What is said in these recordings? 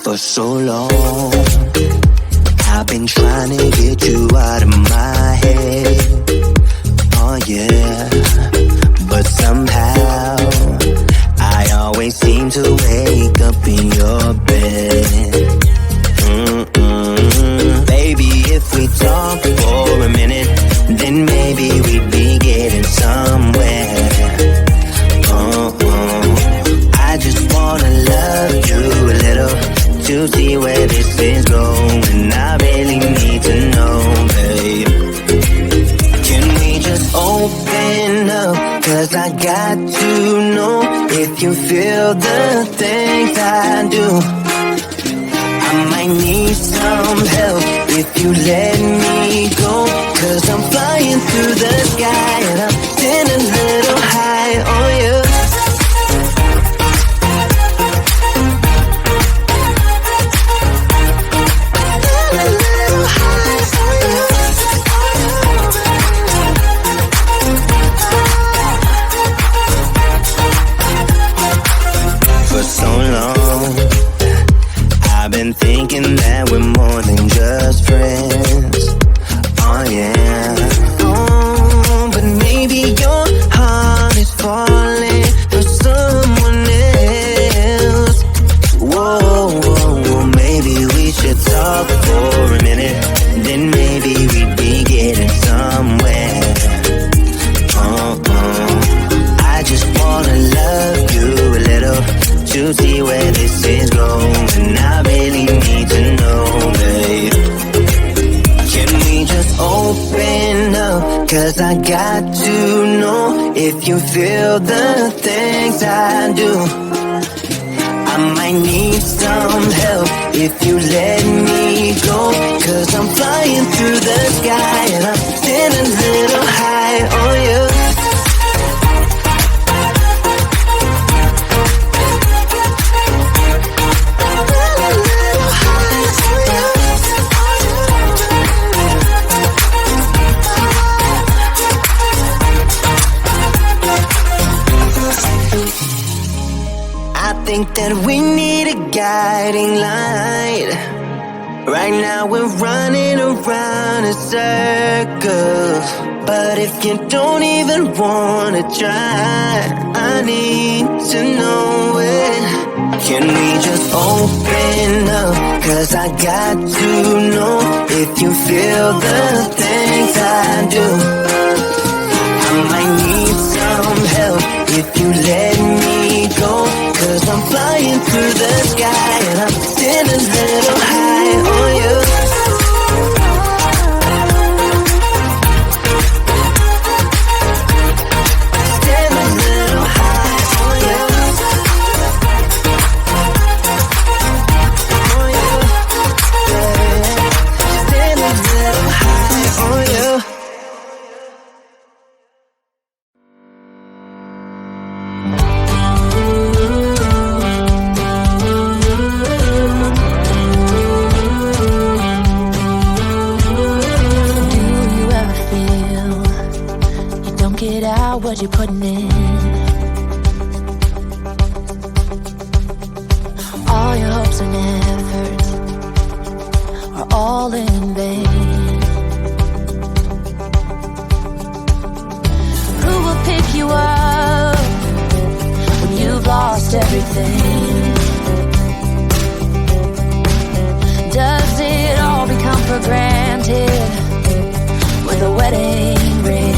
For so long, I've been trying to get you out of my head. Oh yeah, but somehow I always seem to wake up in your bed. Baby, if we talk for a minute, then maybe we'd be getting somewhere. I just wanna love you a little to see where this is going. I really need to know, babe. Can we just open up? 'Cause I got to know if you feel the things I do. I might need some help if you let me go. 'Cause I'm flying through the sky and I'm sitting a little high on you. Thinking that we're more than just friends. Oh yeah. Oh, but maybe your heart is falling for someone else. Whoa, whoa, whoa. Maybe we should talk for a minute. Then maybe we'd be getting somewhere. I just wanna love you a little to see where this is going. I really need to know, babe. Can we just open up? 'Cause I got to know if you feel the things I do. I might need some help if you let me go. 'Cause I'm flying through the sky and I'm sitting a little high on you. I think that we need a guiding light. Right now we're running around in circles. But if you don't even wanna try, I need to know it. Can we just open up? 'Cause I got to know if you feel the things I do. I might need some help if you let me go. 'Cause I'm flying through the sky and I'm sitting a little high on you. Sitting a little high on you. On you. Yeah. Sitting a little high on you. What you're putting in, all your hopes and efforts are all in vain. Who will pick you up when you've lost everything? Does it all become for granted with a wedding ring?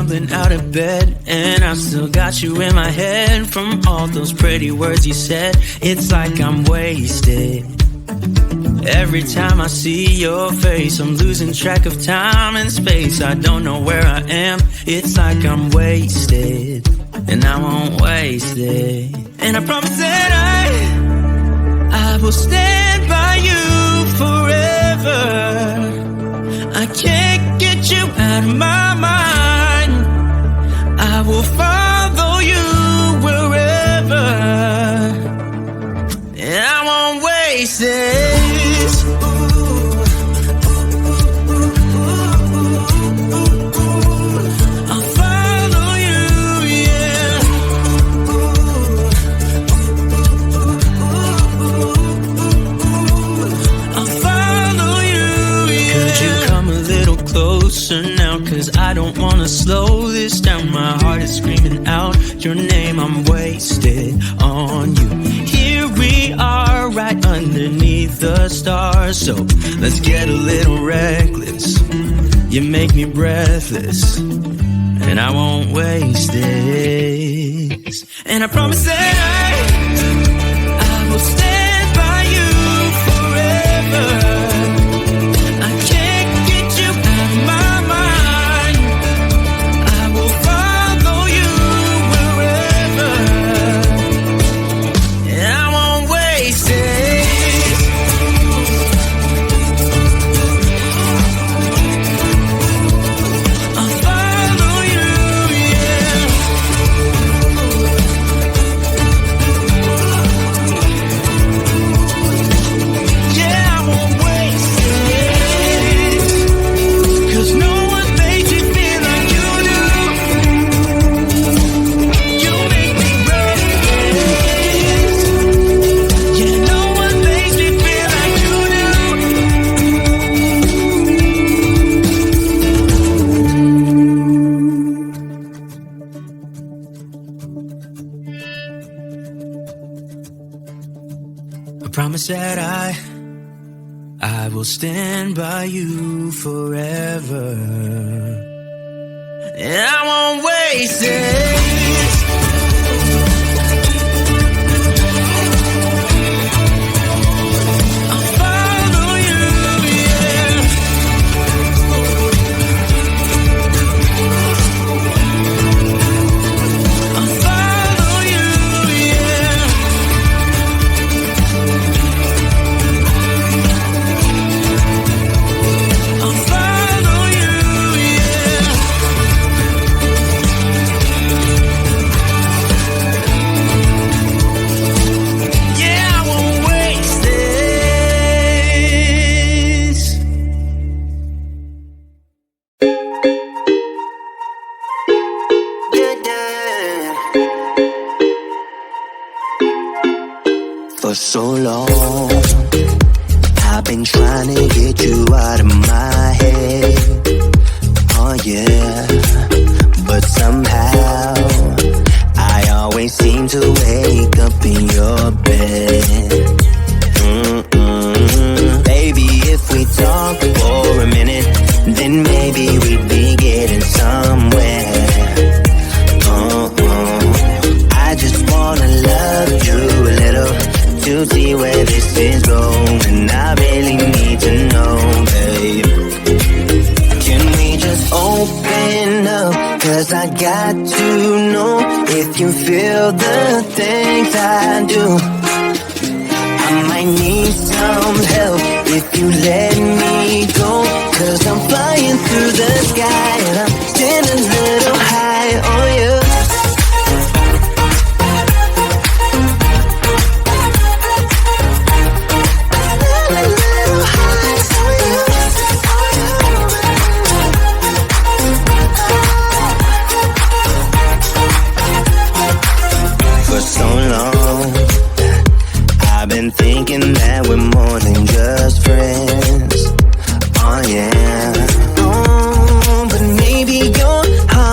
stumbling out of bed, and I still got you in my head from all those pretty words you said. It's like I'm wasted. Every time I see your face, I'm losing track of time and space. I don't know where I am. It's like I'm wasted, and I won't waste it. And I promise that I will stand by you forever. I can't get you out of my mind. I will follow you wherever, and I won't waste it. Now, cause I don't wanna slow this down. My heart is screaming out your name. I'm wasted on you. Here we are right underneath the stars, so let's get a little reckless. You make me breathless, and I won't waste this. And I promise that I will stand by you forever. Promise that I will stand by you forever, and I won't waste it. So long, I've been trying to get you out of my head. Oh yeah, but somehow I always seem to wake up in your bed. Baby, if we talk for a minute, then maybe we'd be getting somewhere. I just wanna love you a little to see where this is going. I really need to know, babe. Can we just open up? Cause I got to know if you feel the things I do. I might need some help if you let me go. Cause I'm flying through the sky and I'm standing a little high on you. Thinking that we're more than just friends. Oh yeah. Oh, but maybe your heart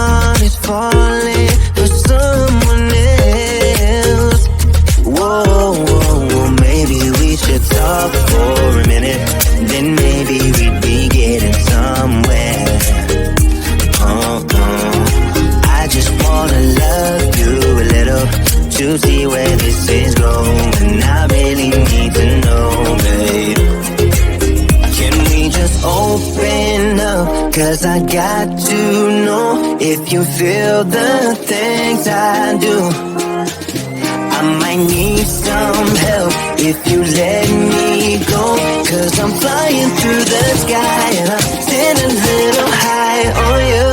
'cause I got to know if you feel the things I do. I might need some help if you let me go, 'cause I'm flying through the sky and I'm sitting a little high on you.